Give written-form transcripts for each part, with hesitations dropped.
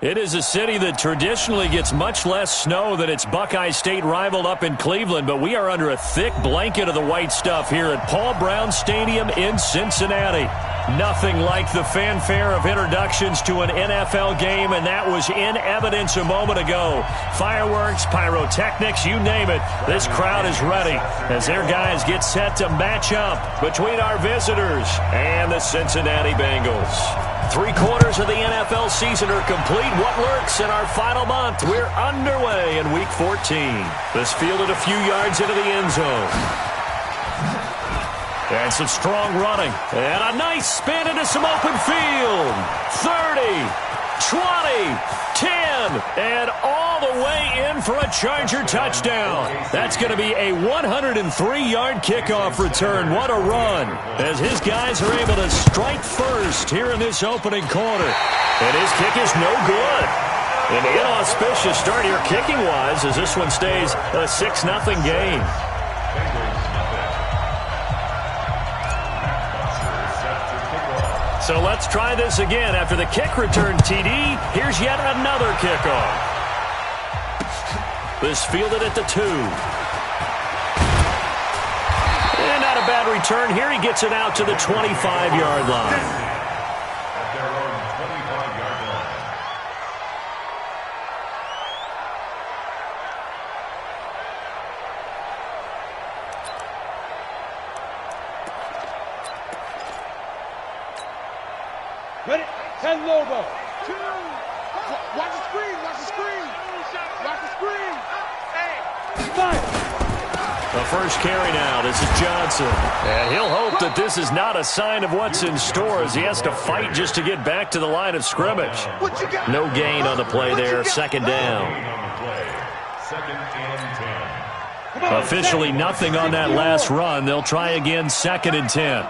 It is a city that traditionally gets much less snow than its Buckeye State rival up in Cleveland, but we are under a thick blanket of the white stuff here at Paul Brown Stadium in Cincinnati. Nothing like the fanfare of introductions to an NFL game, and that was in evidence a moment ago. Fireworks, pyrotechnics, you name it. This crowd is ready as their guys get set to match up between our visitors and the Cincinnati Bengals. 3/4 of the NFL season are complete. What lurks in our final month? We're underway in Week 14. This fielded a few yards into the end zone. And some strong running. And a nice spin into some open field. 30, 20, 10, and all the way in for a Charger touchdown. That's going to be a 103-yard kickoff return. What a run, as his guys are able to strike first here in this opening quarter. And his kick is no good. An inauspicious start here kicking-wise as this one stays a 6-0 game. So let's try this again. After the kick return TD, here's yet another kickoff. This fielded at the 2. And not a bad return here. He gets it out to the 25-yard line. Ready? Head Lobo. 2. Watch the screen. Watch the screen. Watch the screen. Hey. Fire. The first carry now. This is Johnson. And he'll hope that this is not a sign of what's in store as he has to fight just to get back to the line of scrimmage. No gain on the play there. Second down. Officially nothing on that last run. They'll try again, 2nd and 10.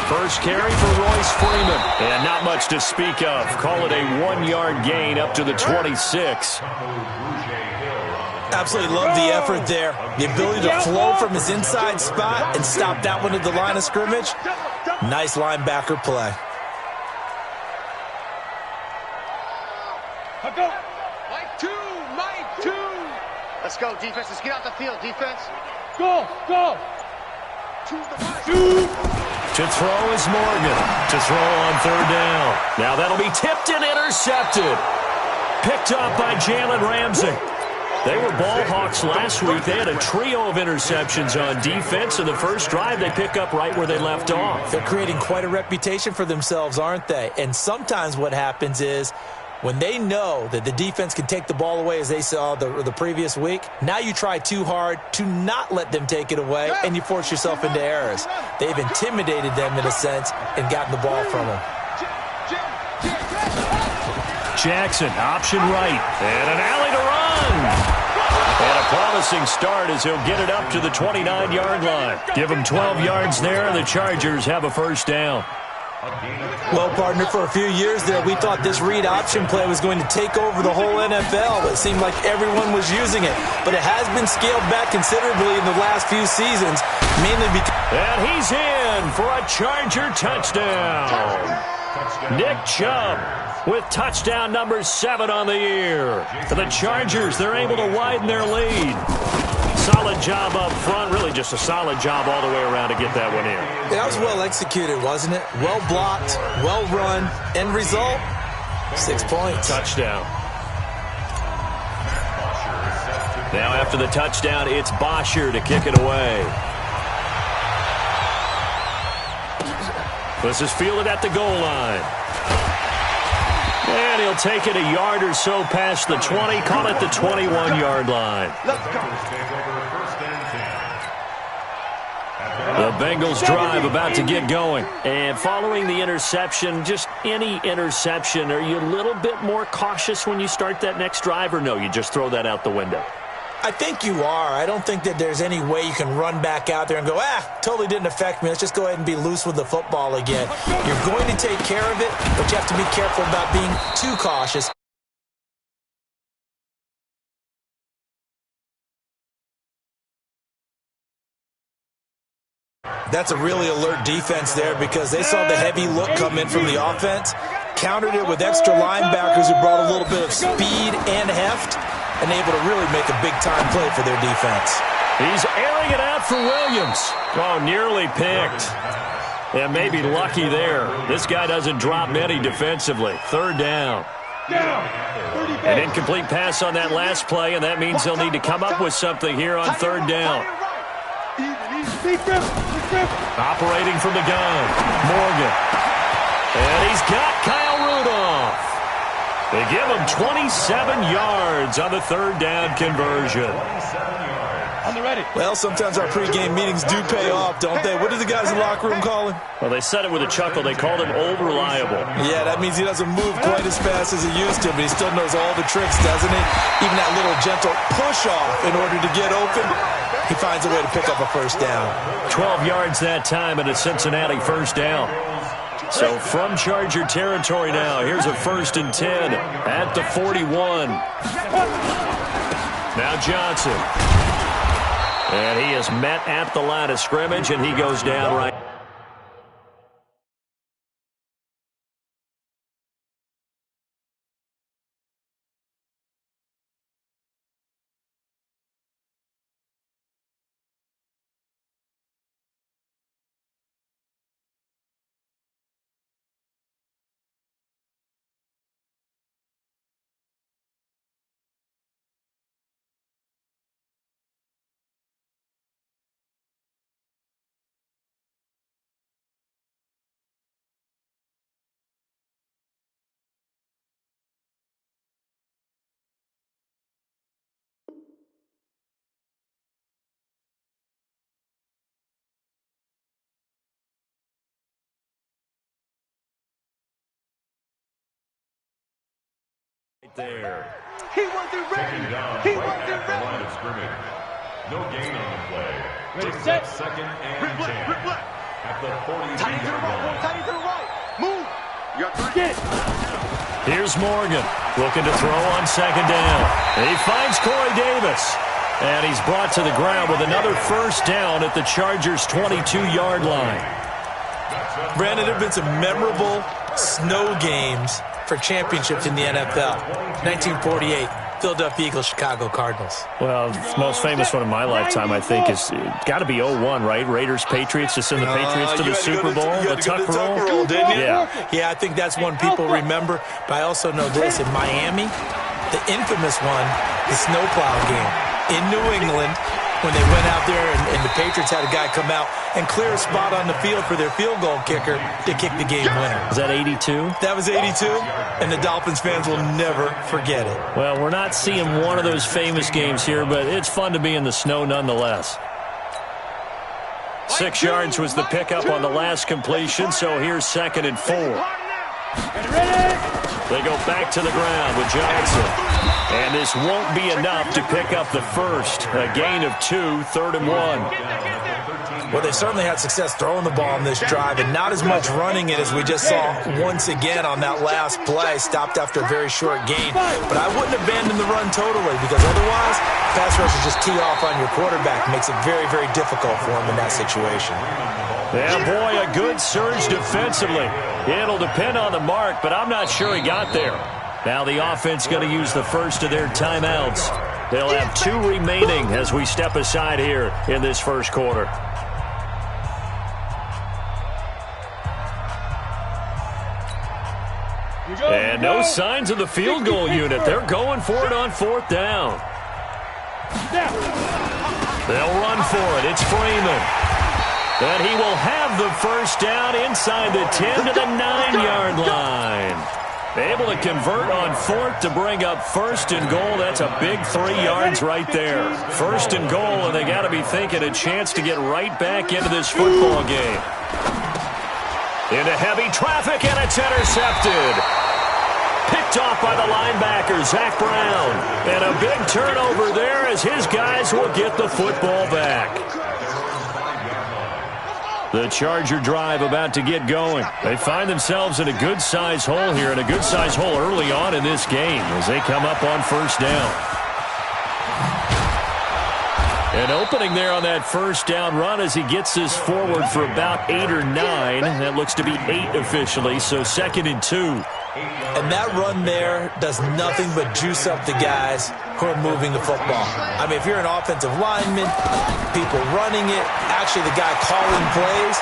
First carry for Royce Freeman. And not much to speak of. Call it a 1-yard gain up to the 26. Absolutely love the effort there. The ability to flow from his inside spot and stop that one at the line of scrimmage. Nice linebacker play. Mike 2. Mike 2. Let's go, defense. Let's get out the field, defense. Go. Go. To throw is Morgan. To throw on 3rd down. Now that'll be tipped and intercepted. Picked up by Jalen Ramsey. They were ball hawks last week. They had a trio of interceptions on defense. In the first drive, they pick up right where they left off. They're creating quite a reputation for themselves, aren't they? And sometimes what happens is when they know that the defense can take the ball away, as they saw the previous week, now you try too hard to not let them take it away, and you force yourself into errors. They've intimidated them in a sense and gotten the ball from them. Jackson, option right, and an alley to run. And a promising start as he'll get it up to the 29-yard line. Give him 12 yards there, and the Chargers have a first down. Well, partner, for a few years there, we thought this read option play was going to take over the whole NFL. It seemed like everyone was using it, but it has been scaled back considerably in the last few seasons, mainly because... And he's in for a Charger touchdown. Nick Chubb with touchdown number 7 on the year. For the Chargers, they're able to widen their lead. Solid job up front. Really just a solid job all the way around to get that one in. That was well executed, wasn't it? Well blocked, well run. End result, 6 points. Touchdown. Now after the touchdown, it's Bosher to kick it away. This is fielded at the goal line. And he'll take it a yard or so past the 20, call it the 21-yard line. The Bengals drive about to get going. And following the interception, just any interception, are you a little bit more cautious when you start that next drive, or no, you just throw that out the window? I think you are. I don't think that there's any way you can run back out there and go, totally didn't affect me. Let's just go ahead and be loose with the football again. You're going to take care of it, but you have to be careful about being too cautious. That's a really alert defense there because they saw the heavy look come in from the offense. countered it with extra linebackers who brought a little bit of speed and heft, and able to really make a big-time play for their defense. He's airing it out for Williams. Oh, nearly picked. And maybe lucky there. This guy doesn't drop many defensively. Third down. An incomplete pass on that last play, and that means they'll need to come up with something here on third down. Operating from the gun, Morgan. And he's got Kyle Rudolph. They give him 27 yards on the third down conversion. Well, sometimes our pregame meetings do pay off, don't they? What do the guys in the locker room call him? Well, they said it with a chuckle. They called him Old Reliable. Yeah, that means he doesn't move quite as fast as he used to, but he still knows all the tricks, doesn't he? Even that little gentle push-off in order to get open. He finds a way to pick up a first down. 12 yards that time and a Cincinnati first down. So from Charger territory now, here's a 1st and 10 at the 41. Now Johnson. And he is met at the line of scrimmage, and he goes down right. There. He wasn't ready. He wasn't ready. No gain on the play. Ready, set. 2nd and 10. At the 40. Tight to the right. Tight to the right. Move. You got 3. Get. Here's Morgan looking to throw on 2nd down. He finds Corey Davis. And he's brought to the ground with another first down at the Chargers' 22-yard line. Brandon, there have been some memorable snow games for championships in the NFL. 1948, Philadelphia Eagles, Chicago Cardinals. Well, the most famous one in my lifetime, I think, is got to be 01, right? Raiders, Patriots, to send the Patriots to the Super Bowl. The Tuck roll, didn't you? Yeah, I think that's one people remember. But I also know this, in Miami, the infamous one, the snowplow game in New England, when they went out there and the Patriots had a guy come out and clear a spot on the field for their field goal kicker to kick the game winner. Is that 82? That was 82, and the Dolphins fans will never forget it. Well, we're not seeing one of those famous games here, but it's fun to be in the snow nonetheless. 6 yards was the pickup on the last completion, so here's 2nd and 4. They go back to the ground with Johnson. And this won't be enough to pick up the first. A gain of 2, 3rd and 1. Well, they certainly had success throwing the ball on this drive, and not as much running it as we just saw once again on that last play. Stopped after a very short gain. But I wouldn't abandon the run totally, because otherwise, pass rushers just tee off on your quarterback. Makes it very, very difficult for him in that situation. Yeah, boy, a good surge defensively. It'll depend on the mark, but I'm not sure he got there. Now the offense going to use the first of their timeouts. They'll have 2 remaining as we step aside here in this first quarter. And no signs of the field goal unit. They're going for it on 4th down. They'll run for it. It's Freeman. And he will have the first down inside the 10 to the 9-yard line. Able to convert on 4th to bring up 1st and goal. That's a big 3 yards right there. 1st and goal, and they got to be thinking a chance to get right back into this football game. Into heavy traffic, and it's intercepted. Picked off by the linebacker, Zach Brown. And a big turnover there as his guys will get the football back. The Charger drive about to get going. They find themselves in a good-sized hole here, and a good-sized hole early on in this game as they come up on 1st down. An opening there on that 1st down run as he gets this forward for about 8 or 9. That looks to be 8 officially, so 2nd and 2. And that run there does nothing but juice up the guys who are moving the football. I mean, if you're an offensive lineman, people running it, actually the guy calling plays,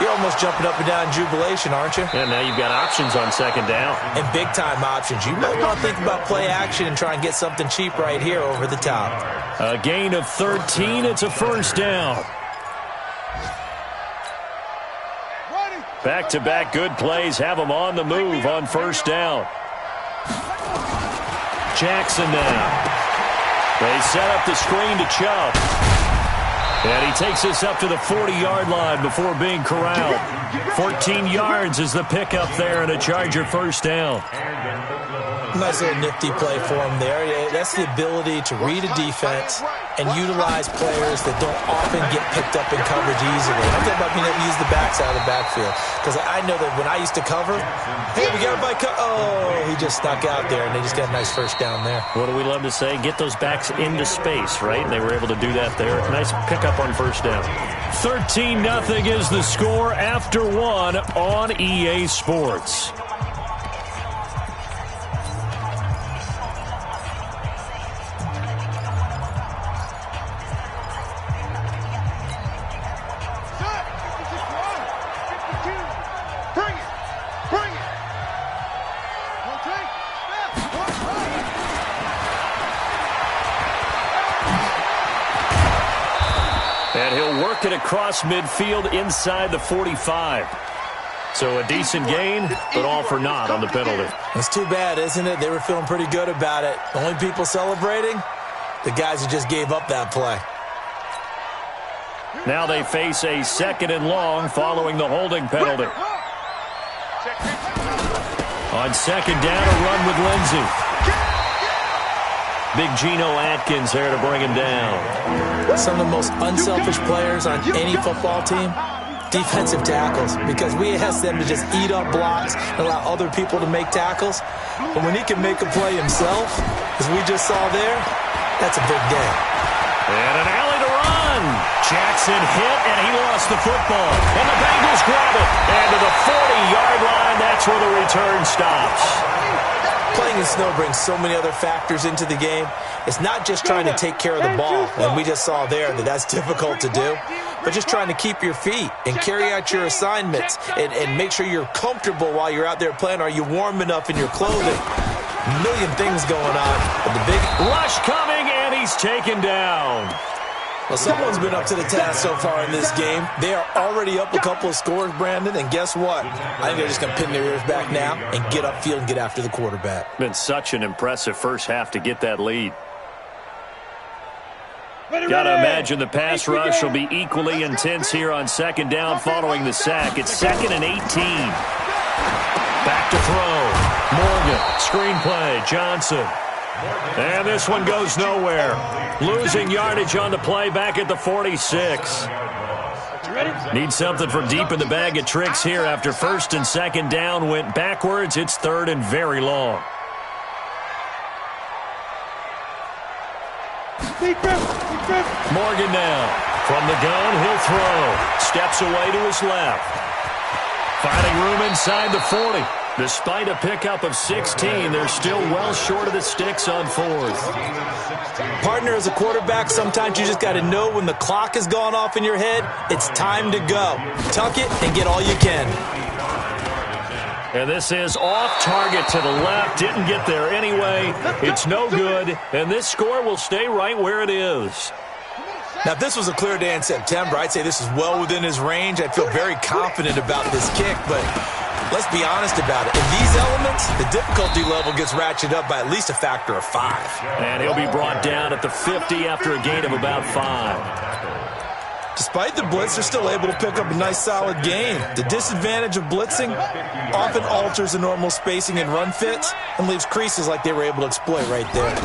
you're almost jumping up and down in jubilation, aren't you? And now you've got options on second down. And big-time options. You might want to think about play action and try and get something cheap right here over the top. A gain of 13. It's a first down. Back-to-back good plays have them on the move on first down. Jackson now. They set up the screen to Chubb. And he takes us up to the 40-yard line before being corralled. 14 yards is the pickup there and a Charger first down. Nice little nifty play for him there. That's the ability to read a defense and utilize players that don't often get picked up in coverage easily. I'm talking about being able to use the backs out of the backfield. Because I know that when I used to cover, hey, we got a bike. Oh, he just snuck out there, and they just got a nice first down there. What do we love to say? Get those backs into space, right? And they were able to do that there. Nice pickup on first down. 13-0 is the score after one on EA Sports. And he'll work it across midfield inside the 45. So a decent gain, but all for naught on the penalty. It's too bad, isn't it? They were feeling pretty good about it. The only people celebrating, the guys who just gave up that play. Now they face a second and long following the holding penalty. On second down, a run with Lindsey. Big Geno Atkins there to bring him down. Some of the most unselfish players on any football team, defensive tackles, because we ask them to just eat up blocks and allow other people to make tackles. But when he can make a play himself, as we just saw there, that's a big day. And an alley to run. Jackson hit, and he lost the football. And the Bengals grab it. And to the 40-yard line, that's where the return stops. Playing in snow brings so many other factors into the game. It's not just trying to take care of the ball, and we just saw there that that's difficult to do, but just trying to keep your feet and carry out your assignments and make sure you're comfortable while you're out there playing. Are you warm enough in your clothing? A million things going on, but the big rush coming, and he's taken down. Well, someone's been up to the task so far in this game. They are already up a couple of scores, Brandon, and guess what? I think they're just going to pin their ears back now and get upfield and get after the quarterback. Been such an impressive first half to get that lead. Got to imagine the pass rush will be equally intense here on second down following the sack. It's 2nd and 18. Back to throw. Morgan, screenplay, Johnson. And this one goes nowhere. Losing yardage on the play back at the 46. Need something from deep in the bag of tricks here after first and second down went backwards. It's 3rd and very long. Morgan now. From the gun, he'll throw. Steps away to his left. Finding room inside the 40. Despite a pickup of 16, they're still well short of the sticks on 4th. Partner, as a quarterback, sometimes you just got to know when the clock has gone off in your head, it's time to go. Tuck it and get all you can. And this is off target to the left. Didn't get there anyway. It's no good. And this score will stay right where it is. Now, if this was a clear day in September, I'd say this is well within his range. I'd feel very confident about this kick, but let's be honest about it. In these elements, the difficulty level gets ratcheted up by at least a factor of 5. And he'll be brought down at the 50 after a gain of about 5. Despite the blitz, they're still able to pick up a nice solid gain. The disadvantage of blitzing often alters the normal spacing and run fits and leaves creases like they were able to exploit right there.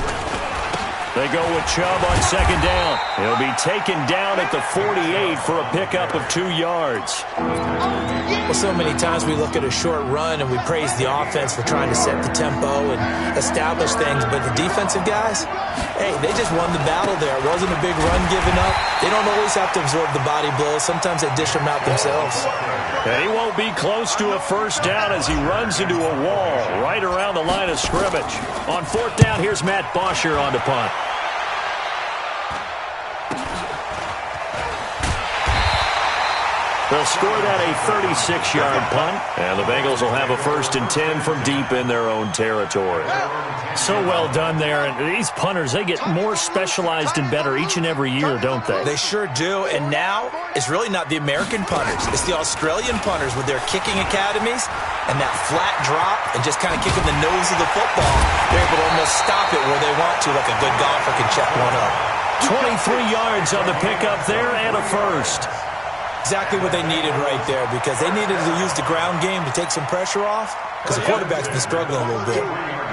They go with Chubb on second down. He'll be taken down at the 48 for a pickup of 2 yards. Well, so many times we look at a short run and we praise the offense for trying to set the tempo and establish things, but the defensive guys, hey, they just won the battle there. It wasn't a big run given up. They don't always have to absorb the body blows. Sometimes they dish them out themselves. And he won't be close to a first down as he runs into a wall right around the line of scrimmage. On fourth down, here's Matt Bosher on the punt. They'll score that a 36-yard punt, and the Bengals will have a 1st and 10 from deep in their own territory. So well done there, and these punters, they get more specialized and better each and every year, don't they? They sure do, and now it's really not the American punters. It's the Australian punters with their kicking academies and that flat drop and just kind of kicking the nose of the football. They're able to almost stop it where they want to, like a good golfer can check one up. 23 yards on the pickup there and a 1st. Exactly what they needed right there, because they needed to use the ground game to take some pressure off, because the quarterback's been struggling a little bit.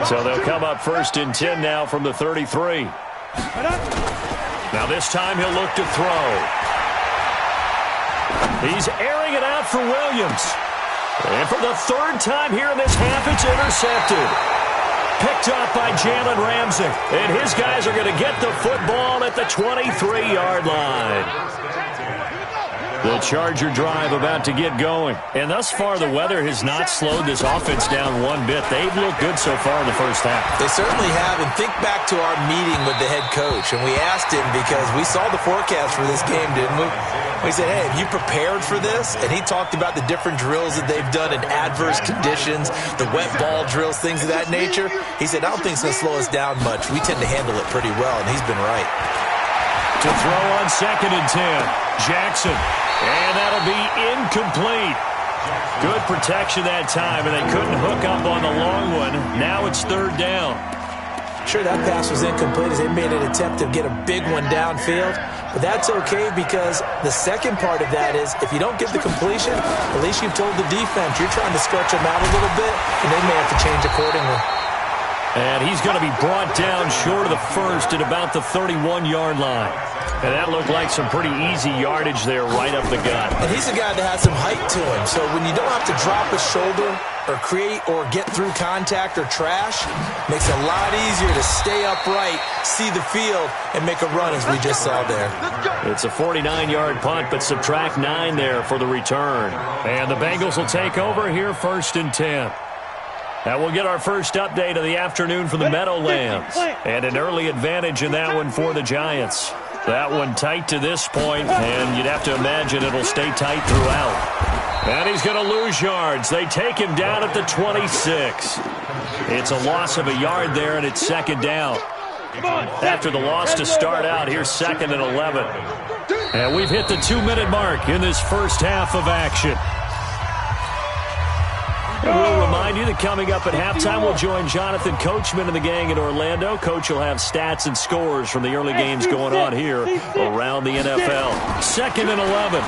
So they'll come up 1st and 10 now from the 33. Now this time he'll look to throw. He's airing it out for Williams. And for the 3rd time here in this half, it's intercepted. Picked up by Jalen Ramsey. And his guys are going to get the football at the 23-yard line. The Charger drive about to get going. And thus far, the weather has not slowed this offense down one bit. They've looked good so far in the first half. They certainly have. And think back to our meeting with the head coach. And we asked him, because we saw the forecast for this game, didn't we? We said, hey, have you prepared for this? And he talked about the different drills that they've done in adverse conditions, the wet ball drills, things of that nature. He said, I don't think it's going to slow us down much. We tend to handle it pretty well, and he's been right. To throw on 2nd and 10, Jackson. And that'll be incomplete. Good protection that time, and they couldn't hook up on the long one. Now it's 3rd down. Sure, that pass was incomplete as they made an attempt to get a big one downfield. But that's okay, because the second part of that is if you don't get the completion, at least you've told the defense you're trying to stretch them out a little bit, and they may have to change accordingly. And he's going to be brought down short of the 1st at about the 31-yard line. And that looked like some pretty easy yardage there right up the gut. And he's a guy that has some height to him. So when you don't have to drop a shoulder or create or get through contact or trash, makes it a lot easier to stay upright, see the field, and make a run as we just saw there. It's a 49-yard punt, but subtract 9 there for the return. And the Bengals will take over here 1st and 10. Now we'll get our first update of the afternoon from the Meadowlands. And an early advantage in that one for the Giants. That one tight to this point, and you'd have to imagine it'll stay tight throughout. And he's going to lose yards. They take him down at the 26. It's a loss of a yard there, and it's 2nd down. After the loss to start out, here's 2nd and 11. And we've hit the 2-minute mark in this first half of action. We'll remind you that coming up at halftime, we'll join Jonathan Coachman and the gang in Orlando. Coach will have stats and scores from the early games going on here around the NFL. 2nd and 11.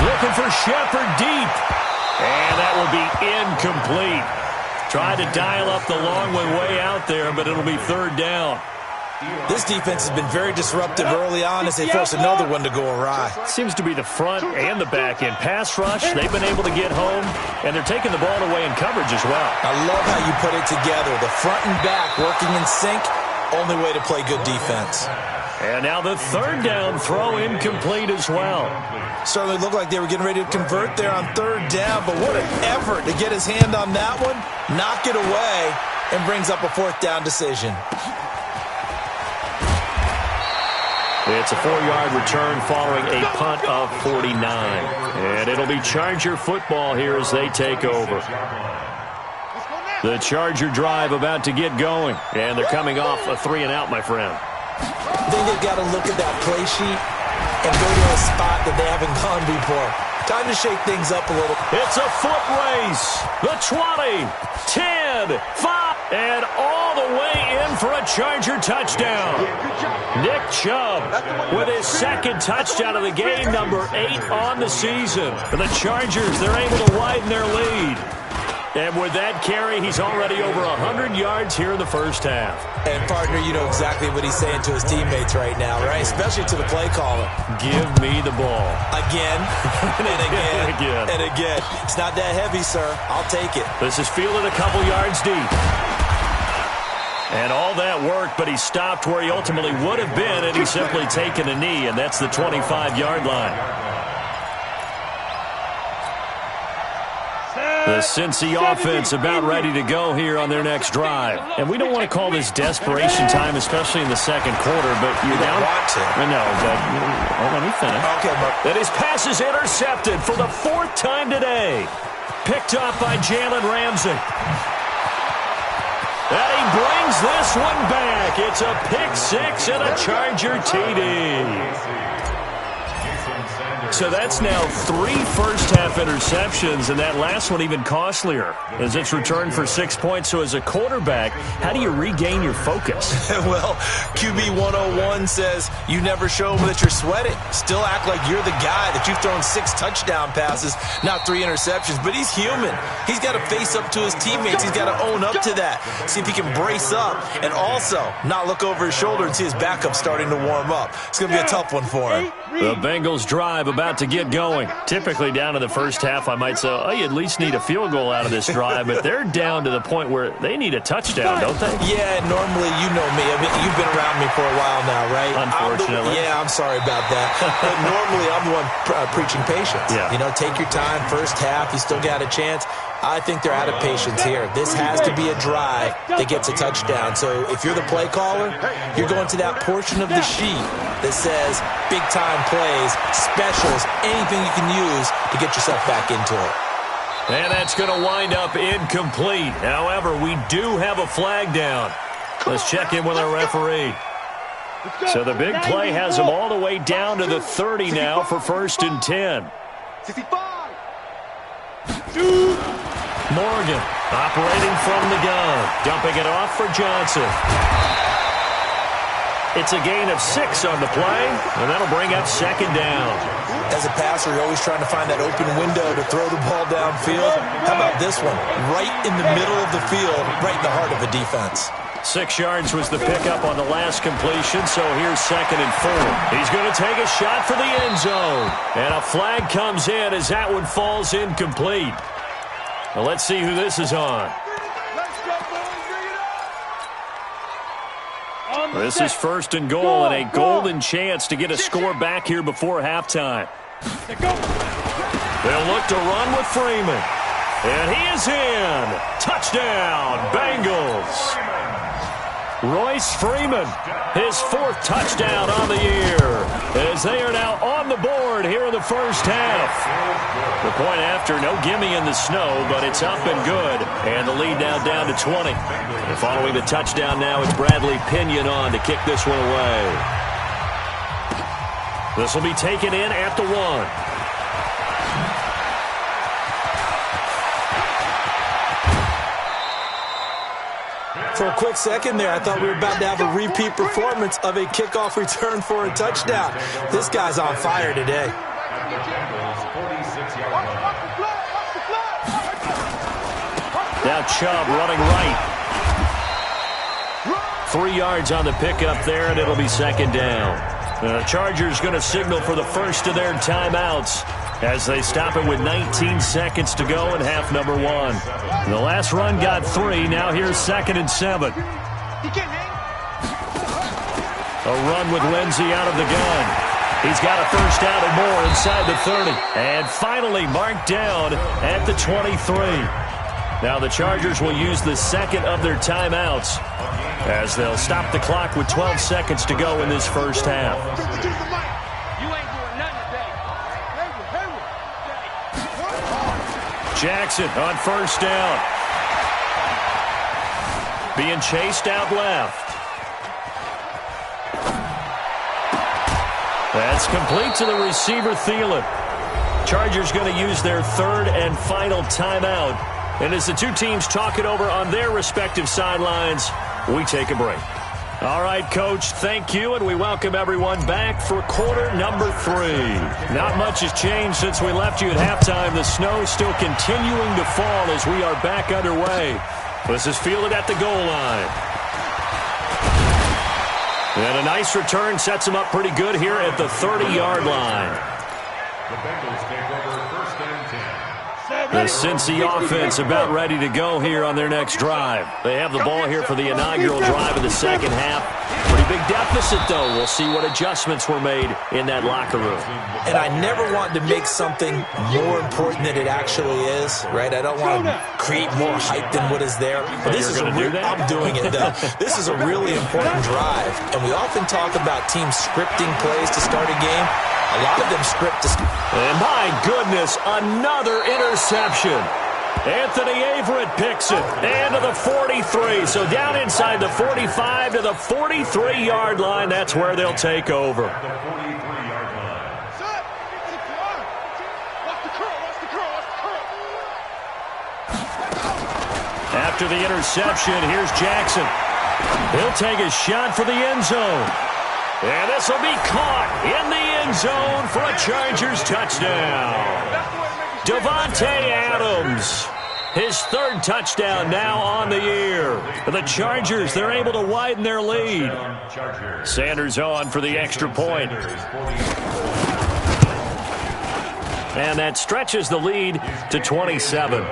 Looking for Shepard deep. And that will be incomplete. Tried to dial up the long one way out there, but it'll be 3rd down. This defense has been very disruptive early on as they force another one to go awry. Seems to be the front and the back end. Pass rush, they've been able to get home, and they're taking the ball away in coverage as well. I love how you put it together. The front and back working in sync, only way to play good defense. And now the 3rd down throw incomplete as well. Certainly looked like they were getting ready to convert there on 3rd down, but what an effort to get his hand on that one, knock it away, and brings up a 4th down decision. It's a 4-yard return following a punt of 49. And it'll be Charger football here as they take over. The Charger drive about to get going. And they're coming off a 3-and-out, my friend. I think they've got to look at that play sheet and go to a spot that they haven't gone before. Time to shake things up a little. It's a foot race. The 20, 10, 5, and all the way in for a Charger touchdown. Nick Chubb with his 2nd touchdown of the game, number 8 on the season. And the Chargers, they're able to widen their lead. And with that carry, he's already over 100 yards here in the first half. And, partner, you know exactly what he's saying to his teammates right now, right? Especially to the play caller. Give me the ball. Again, and again, and again. It's not that heavy, sir. I'll take it. This is fielded a couple yards deep. And all that work, but he stopped where he ultimately would have been, and he's simply taken a knee, and that's the 25-yard line. The Cincy offense about ready to go here on their next drive. And we don't want to call this desperation time, especially in the second quarter, but you're down. I know, but let me finish. Okay, Mark. And his pass is intercepted for the 4th time today. Picked up by Jalen Ramsey. And he brings this one back. It's a pick 6 and a Charger TD. So that's now 3 first-half interceptions, and that last one even costlier as it's returned for 6 points. So as a quarterback, how do you regain your focus? Well, QB 101 says you never show them that you're sweating. Still act like you're the guy that you've thrown 6 touchdown passes, not 3 interceptions. But he's human. He's got to face up to his teammates. He's got to own up to that. See if he can brace up and also not look over his shoulder and see his backup starting to warm up. It's going to be a tough one for him. The Bengals drive about to get going. Typically down in the first half, I might say, oh, you at least need a field goal out of this drive, but they're down to the point where they need a touchdown, don't they? Yeah, normally, you know me. I mean, you've been around me for a while now, right? Unfortunately. I'm sorry about that. But normally, I'm the one preaching patience. Yeah. You know, take your time. First half, you still got a chance. I think they're out of patience here. This has to be a drive that gets a touchdown. So if you're the play caller, you're going to that portion of the sheet that says big-time plays, specials, anything you can use to get yourself back into it. And that's going to wind up incomplete. However, we do have a flag down. Let's check in with our referee. So the big play has them all the way down to the 30 now for 1st and 10. 65. Morgan operating from the gun, dumping it off for Johnson. It's a gain of 6 on the play, and that'll bring up 2nd down. As a passer, you're always trying to find that open window to throw the ball downfield. How about this one? Right in the middle of the field, right in the heart of a defense. 6 yards was the pickup on the last completion, so here's 2nd and 4. He's going to take a shot for the end zone. And a flag comes in as that one falls incomplete. Well, let's see who this is on. This is 1st and goal and a golden chance to get a score back here before halftime. They'll look to run with Freeman. And he is in. Touchdown, Bengals. Royce Freeman, his 4th touchdown on the year, as they are now on the board here in the first half. The point after, no gimme in the snow, but it's up and good, and the lead now down to 20. And following the touchdown now, it's Bradley Pinion on to kick this one away. This will be taken in at the 1. For a quick second there, I thought we were about to have a repeat performance of a kickoff return for a touchdown. This guy's on fire today. Now Chubb running right. 3 yards on the pickup there, and it'll be 2nd down. The Chargers going to signal for the first of their timeouts as they stop it with 19 seconds to go in half number 1. The last run got 3. Now here's 2nd and 7. A run with Lindsey out of the gun. He's got a first down and more inside the 30. And finally marked down at the 23. Now the Chargers will use the 2nd of their timeouts as they'll stop the clock with 12 seconds to go in this first half. Jackson on first down. Being chased out left. That's complete to the receiver, Thielen. Chargers going to use their 3rd and final timeout. And as the two teams talk it over on their respective sidelines, we take a break. All right, Coach, thank you, and we welcome everyone back for quarter number 3. Not much has changed since we left you at halftime. The snow still continuing to fall as we are back underway. This is fielded at the goal line. And a nice return sets him up pretty good here at the 30-yard line. The Bengals take over first and 10. The Cincy offense about ready to go here on their next drive. They have the ball here for the inaugural drive of the second half. Pretty big deficit, though. We'll see what adjustments were made in that locker room. And I never want to make something more important than it actually is, right? I don't want to create more hype than what is there. But this is I'm doing it, though. This is a really important drive. And we often talk about teams scripting plays to start a game. A lot of them script to... And my goodness, another interception. Anthony Averett picks it. And to the 43. So down inside the 45 to the 43-yard line. That's where they'll take over. The 43-yard line. After the interception, here's Jackson. He'll take a shot for the end zone. And this will be caught in the end zone for a Chargers touchdown. Davante Adams, his 3rd touchdown now on the year. The Chargers, they're able to widen their lead. Sanders on for the extra point. And that stretches the lead to 27.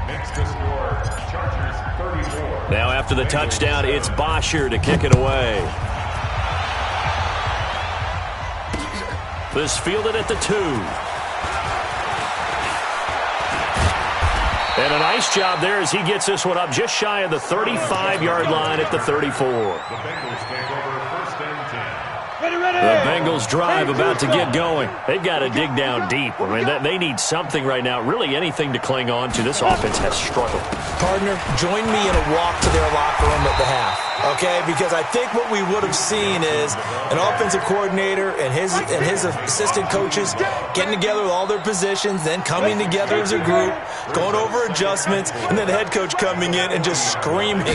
Makes the score Chargers 34. Now after the touchdown, it's Bosher to kick it away. This fielded at the 2. And a nice job there as he gets this one up just shy of the 35-yard line at the 34. The Bengals take over first and 10. The Bengals drive about to get going. They've got to dig down deep. I mean, they need something right now, really anything to cling on to. This offense has struggled. Partner, join me in a walk to their locker room at the half, okay? Because I think what we would have seen is an offensive coordinator and his assistant coaches getting together with all their positions, then coming together as a group, going over adjustments, and then the head coach coming in and just screaming,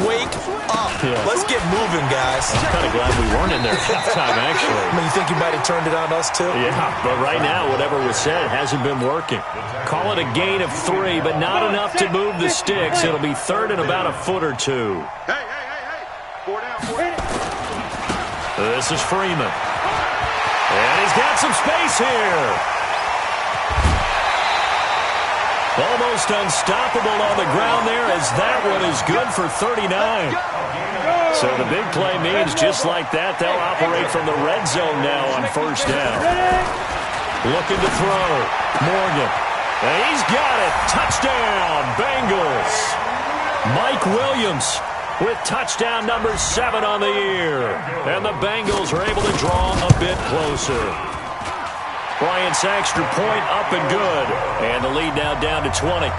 wake up. Yeah. Let's get moving, guys. I'm kind of glad we weren't in there at halftime, actually. I mean, you think you might have turned it on us, too? Yeah, but right now, whatever was said hasn't been working. Call it a gain of 3, but not enough to move the sticks. It'll be 3rd and about a foot or 2. Hey. 4 down. This is Freeman. And he's got some space here. Almost unstoppable on the ground there as that one is good for 39. So the big play means just like that, they'll operate from the red zone now on 1st down. Looking to throw. Morgan. And he's got it. Touchdown, Bengals. Mike Williams with touchdown number 7 on the year. And the Bengals are able to draw a bit closer. Bryant's extra point up and good. And the lead now down to 20.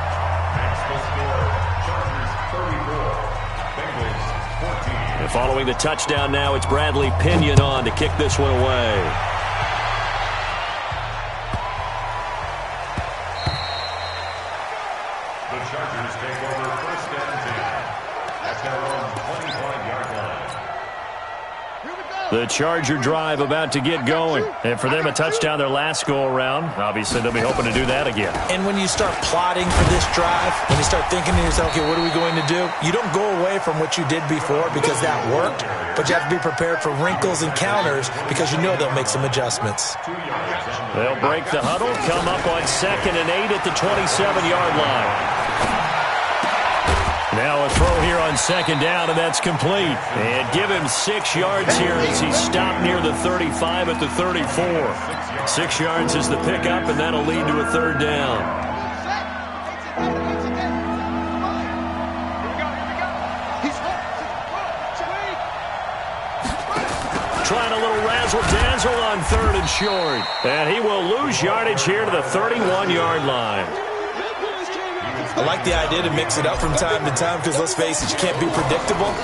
And following the touchdown now, it's Bradley Pinion on to kick this one away. The Chargers take over first and 10 at their own 25-yard line. The Charger drive about to get going. And for them, a touchdown their last go-around. Obviously, they'll be hoping to do that again. And when you start plotting for this drive, when you start thinking to yourself, okay, what are we going to do? You don't go away from what you did before because that worked, but you have to be prepared for wrinkles and counters because you know they'll make some adjustments. They'll break the huddle, come up on 2nd and 8 at the 27-yard line. Now a throw here on 2nd down, and that's complete. And give him 6 yards here as he stopped near the 35 at the 34. 6 yards is the pickup, and that'll lead to a 3rd down. Trying a little razzle-dazzle on 3rd and short. And he will lose yardage here to the 31-yard line. I like the idea to mix it up from time to time because, let's face it, you can't be predictable.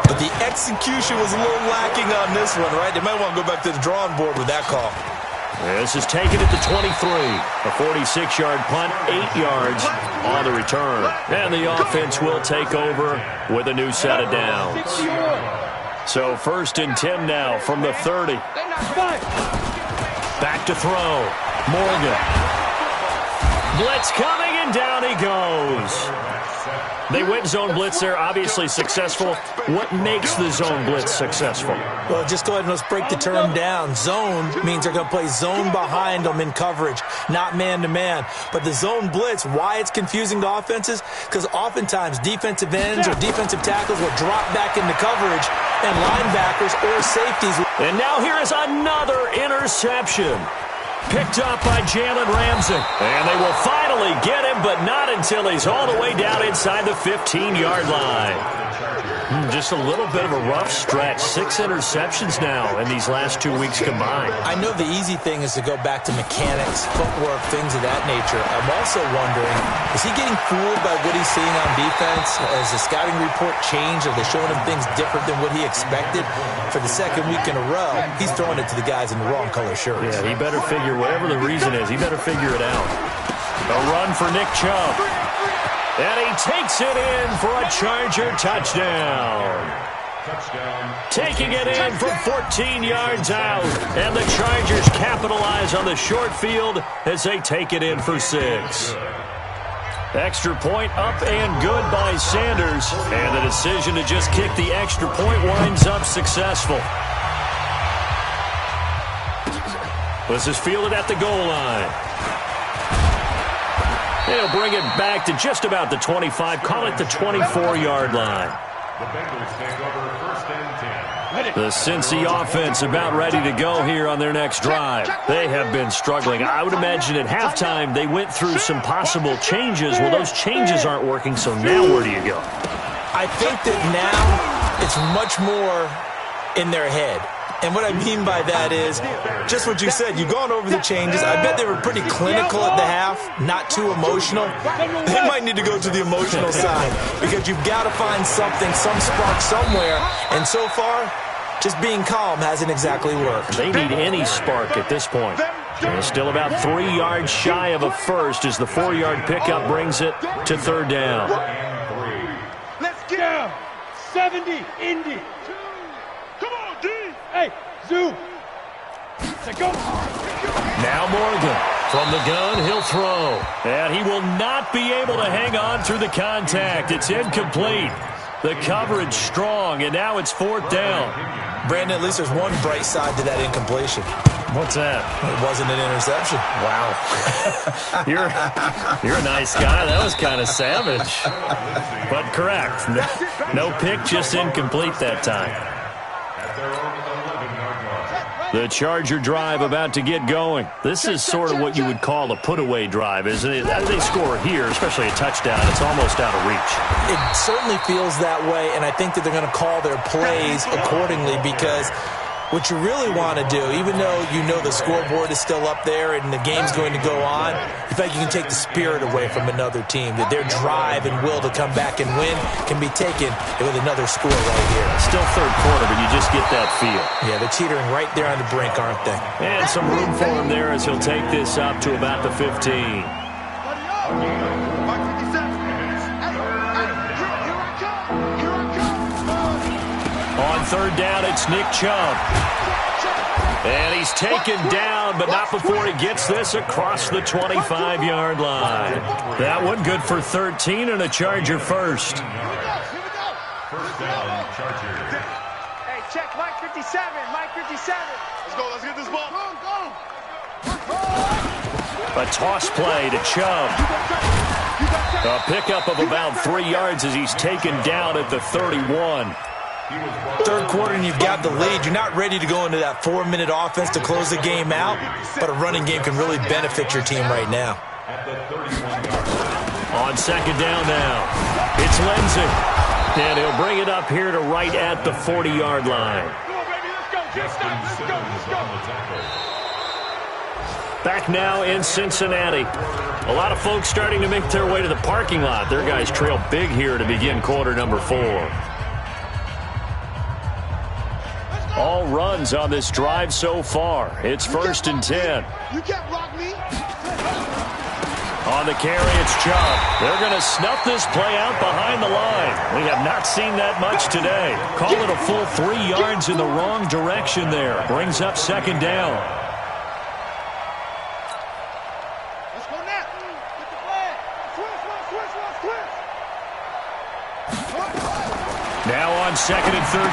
But the execution was a little lacking on this one, right? They might want to go back to the drawing board with that call. This is taken at the 23. A 46-yard punt, 8 yards. on the return. And the offense will take over with a new set of downs. So 1st and 10 now from the 30. Back to throw. Morgan. Blitz coming, and down he goes. They went zone blitz there, obviously successful. What makes the zone blitz successful? Well, just go ahead and let's break the term down. Zone means they're going to play zone behind them in coverage, not man-to-man. But the zone blitz, why it's confusing to offenses? Because oftentimes defensive ends or defensive tackles will drop back into coverage, and linebackers or safeties. And now here is another interception. Picked up by Jalen Ramsey. And they will finally get him, but not until he's all the way down inside the 15-yard line. Just a little bit of a rough stretch. 6 interceptions now in these last 2 weeks combined. I know the easy thing is to go back to mechanics, footwork, things of that nature. I'm also wondering, is he getting fooled by what he's seeing on defense? Has the scouting report changed? Are they showing him things different than what he expected? For the 2nd week in a row, he's throwing it to the guys in the wrong color shirts. Yeah, he better figure, whatever the reason is, he better figure it out. A run for Nick Chubb. And he takes it in for a Charger touchdown. Taking it in from 14 yards out. And the Chargers capitalize on the short field as they take it in for 6. Extra point up and good by Sanders. And the decision to just kick the extra point winds up successful. This is fielded at the goal line. They'll bring it back to just about the 25. Call it the 24-yard line. The Bengals take over 1st and 10. The Cincy offense about ready to go here on their next drive. They have been struggling. I would imagine at halftime they went through some possible changes. Well, those changes aren't working, so now where do you go? I think that now it's much more in their head. And what I mean by that is just what you said. You've gone over the changes. I bet they were pretty clinical at the half, not too emotional. They might need to go to the emotional side because you've got to find something, some spark somewhere. And so far, just being calm hasn't exactly worked. They need any spark at this point. They're still about 3 yards shy of a first as the 4-yard pickup brings it to 3rd down. Let's get down. 70, Indy. Come on, D. Hey, Zoo. Go. Now Morgan from the gun, he'll throw. And he will not be able to hang on through the contact. It's incomplete. The coverage strong, and now it's 4th down. Brandon, at least there's one bright side to that incompletion. What's that? It wasn't an interception. Wow. You're a nice guy. That was kind of savage. But correct. No pick, just incomplete that time. The Charger drive about to get going. This is sort of what you would call a put-away drive, isn't it? They score here, especially a touchdown. It's almost out of reach. It certainly feels that way, and I think that they're going to call their plays accordingly because what you really want to do, even though you know the scoreboard is still up there and the game's going to go on, in fact, you can take the spirit away from another team, that their drive and will to come back and win can be taken with another score right here. Still 3rd quarter, but you just get that feel. Yeah, they're teetering right there on the brink, aren't they? And some room for him there as he'll take this up to about the 15. On 3rd down, it's Nick Chubb. And he's taken down, but not before he gets this across the 25-yard line. That one good for 13 and a Charger first. 1st down, Charger. Hey, check Mike 57. Mike 57. Let's go. Let's get this ball. A toss play to Chubb. A pickup of about 3 yards as he's taken down at the 31. 3rd quarter and you've got the lead. You're not ready to go into that 4-minute offense to close the game out, but a running game can really benefit your team right now. On 2nd down now, it's Lindsey. And he'll bring it up here to right at the 40-yard line. Back now in Cincinnati. A lot of folks starting to make their way to the parking lot. Their guys trail big here to begin quarter number 4. All runs on this drive so far. It's 1st and 10. You can't block me. On the carry, it's Chubb. They're going to snuff this play out behind the line. We have not seen that much today. Call it a full 3 yards in the wrong direction there. Brings up second down. Let's go now. Get the flag. Switch. Now on second and 13.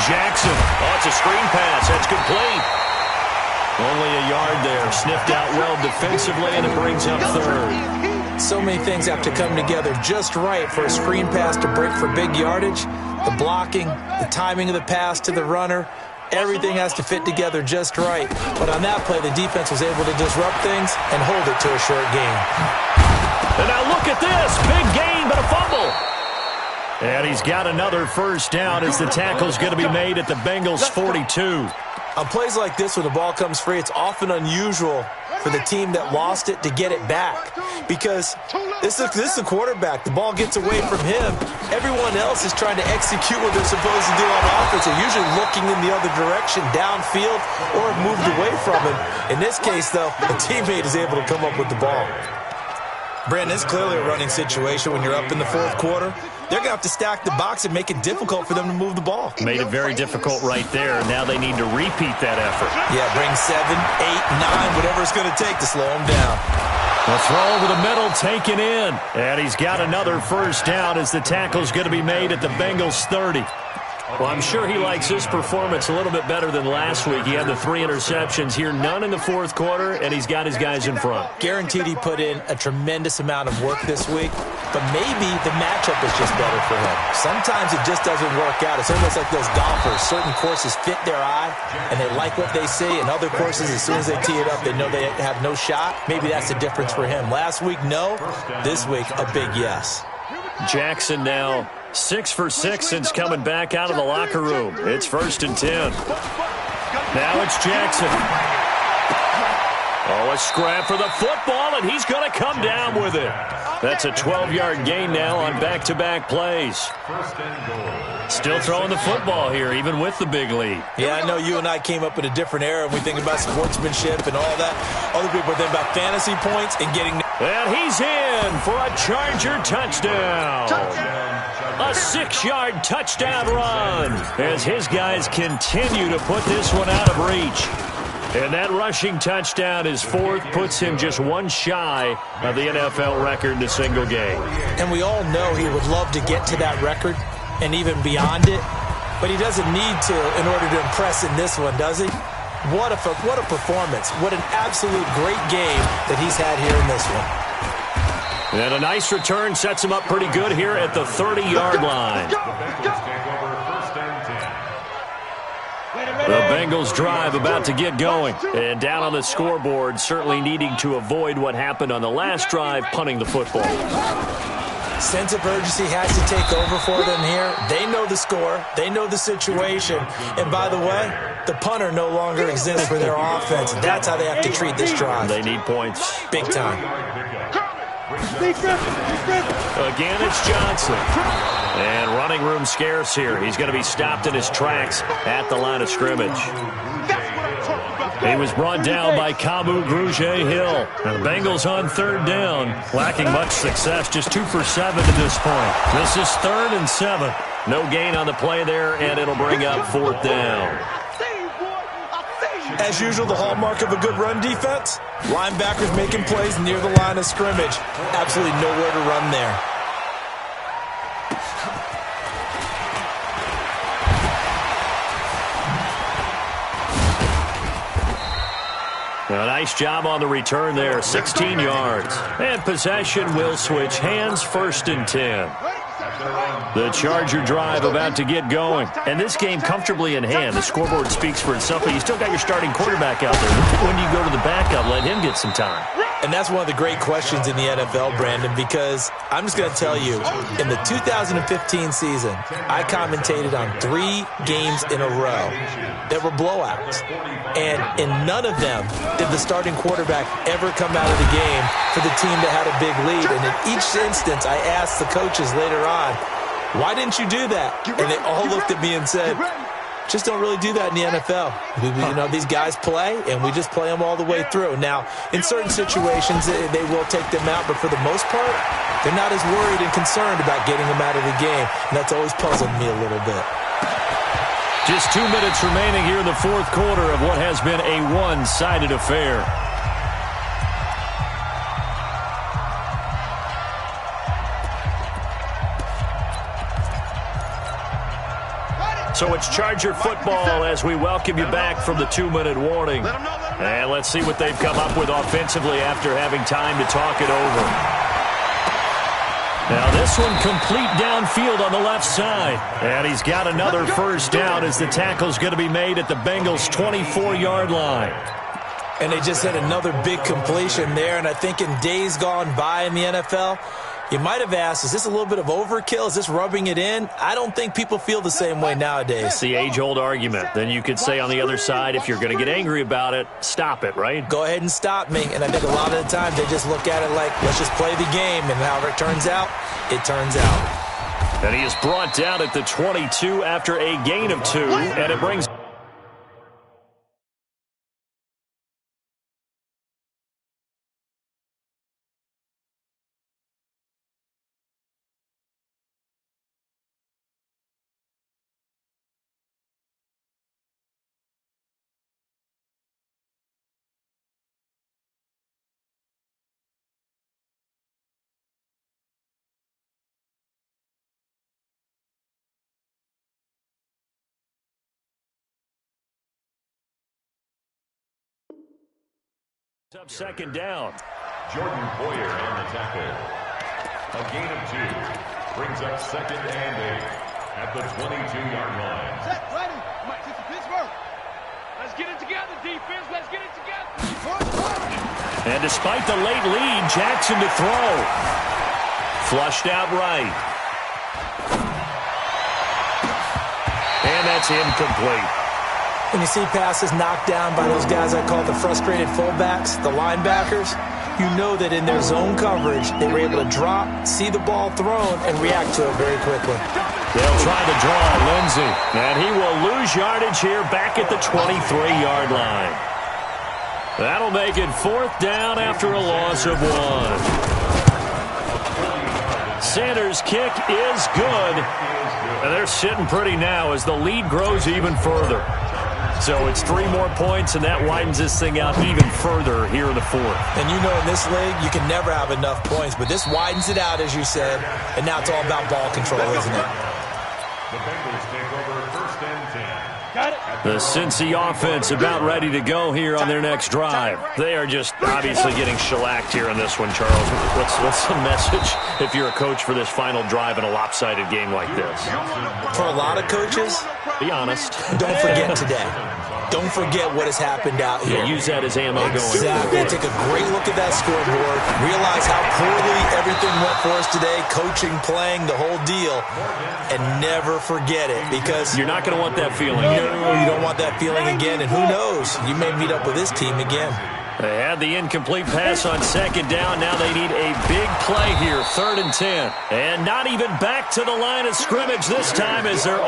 Jackson. Oh, it's a screen pass. That's complete. Only a yard there. Sniffed out well defensively, and it brings up third. So many things have to come together just right for a screen pass to break for big yardage. The blocking, the timing of the pass to the runner, everything has to fit together just right. But on that play, the defense was able to disrupt things and hold it to a short gain. And now look at this. Big gain, but a fumble. And he's got another first down as the tackle's going to be made at the Bengals' 42. On plays like this, when the ball comes free, it's often unusual for the team that lost it to get it back, because this is the quarterback. The ball gets away from him. Everyone else is trying to execute what they're supposed to do on offense. They're usually looking in the other direction, downfield, or have moved away from him. In this case, though, a teammate is able to come up with the ball. Brandon, it's clearly a running situation when you're up in the fourth quarter. They're going to have to stack the box and make it difficult for them to move the ball. Made it very difficult right there. Now they need to repeat that effort. Yeah, bring 7, 8, 9, whatever it's going to take to slow them down. The throw over the middle taken in. And he's got another first down as the tackle's going to be made at the Bengals' 30. Well, I'm sure he likes his performance a little bit better than last week. He had the 3 interceptions here, none in the fourth quarter, and he's got his guys in front. Guaranteed he put in a tremendous amount of work this week, but maybe the matchup is just better for him. Sometimes it just doesn't work out. It's almost like those golfers. Certain courses fit their eye, and they like what they see, and other courses, as soon as they tee it up, they know they have no shot. Maybe that's the difference for him. Last week, no. This week, a big yes. Jackson now 6 for 6 since coming back out of the locker room. It's 1st and 10. Now it's Jackson. Oh, a scrap for the football, and he's going to come down with it. That's a 12-yard gain now on back-to-back plays. Still throwing the football here, even with the big lead. Yeah, I know you and I came up in a different era, and we think about sportsmanship and all that. Other people think about fantasy points and getting... And he's in for a Charger touchdown. A 6-yard touchdown run as his guys continue to put this one out of reach. And that rushing touchdown is 4th, puts him just 1 shy of the NFL record in a single game. And we all know he would love to get to that record and even beyond it, but he doesn't need to in order to impress in this one, does he? What a performance. What an absolute great game that he's had here in this one. And a nice return sets him up pretty good here at the 30-yard line. The Bengals drive about to get going. And down on the scoreboard, certainly needing to avoid what happened on the last drive, punting the football. Sense of urgency has to take over for them here. They know the score. They know the situation. And by the way, the punter no longer exists for their offense. That's how they have to treat this drive. They need points. Big time. Again, it's Johnson. And running room scarce here. He's going to be stopped in his tracks at the line of scrimmage. He was brought down by Kamu Grugier-Hill. And the Bengals on 3rd down, lacking much success, just 2 for 7 to this point. This is 3rd and 7. No gain on the play there, and it'll bring up 4th down. As usual, the hallmark of a good run defense, linebackers making plays near the line of scrimmage. Absolutely nowhere to run there. A nice job on the return there, 16 yards. And possession will switch hands, 1st and 10. The Charger drive about to get going. And this game comfortably in hand. The scoreboard speaks for itself, but you still got your starting quarterback out there. When you go to the backup, let him get some time. And that's one of the great questions in the NFL, Brandon, because I'm just going to tell you, in the 2015 season, I commentated on 3 games in a row that were blowouts. And in none of them did the starting quarterback ever come out of the game for the team that had a big lead. And in each instance, I asked the coaches later on, why didn't you do that? And they all looked at me and said, Just don't really do that in the NFL. These guys play, and we just play them all the way through. Now, in certain situations, they will take them out, but for the most part, they're not as worried and concerned about getting them out of the game, and that's always puzzled me a little bit. Just 2 minutes remaining here in the fourth quarter of what has been a one-sided affair. So it's Charger football as we welcome you back from the 2-minute warning. And let's see what they've come up with offensively after having time to talk it over. Now this one complete downfield on the left side. And he's got another first down as the tackle's going to be made at the Bengals' 24-yard line. And they just had another big completion there. And I think in days gone by in the NFL, you might have asked, is this a little bit of overkill? Is this rubbing it in? I don't think people feel the same way nowadays. It's the age-old argument. Then you could say on the other side, if you're going to get angry about it, stop it, right? Go ahead and stop me. And I think a lot of the time they just look at it like, let's just play the game. And however it turns out, it turns out. And he is brought down at the 22 after a gain of 2. And it brings... up second down. Jordan Boyer on the tackle. A gain of 2. Brings up second and 8 at the 22-yard line. Set, ready. Mike, this is Pittsburgh. Let's get it together, defense. Let's get it together. And despite the late lead, Jackson to throw. Flushed out right. And that's incomplete. When you see passes knocked down by those guys I call the frustrated fullbacks, the linebackers, you know that in their zone coverage, they were able to drop, see the ball thrown, and react to it very quickly. They'll try to draw Lindsey, and he will lose yardage here back at the 23-yard line. That'll make it fourth down after a loss of 1. Sanders' kick is good, and they're sitting pretty now as the lead grows even further. So it's 3 more points, and that widens this thing out even further here in the fourth. And you know in this league, you can never have enough points, but this widens it out, as you said, and now it's all about ball control, isn't it? The Bengals take over first and 10. Got it. The Cincy offense about ready to go here on their next drive. They are just obviously getting shellacked here in this one, Charles. What's the message if you're a coach for this final drive in a lopsided game like this? For a lot of coaches, be honest. Don't forget today. Don't forget what has happened out here. Yeah, use that as ammo going. Exactly. Take a great look at that scoreboard. Realize how poorly everything went for us today. Coaching, playing, the whole deal. And never forget it, because you're not going to want that feeling. No, you don't want that feeling again. And who knows? You may meet up with this team again. They had the incomplete pass on second down. Now they need a big play here, 3rd and 10. And not even back to the line of scrimmage this time as they're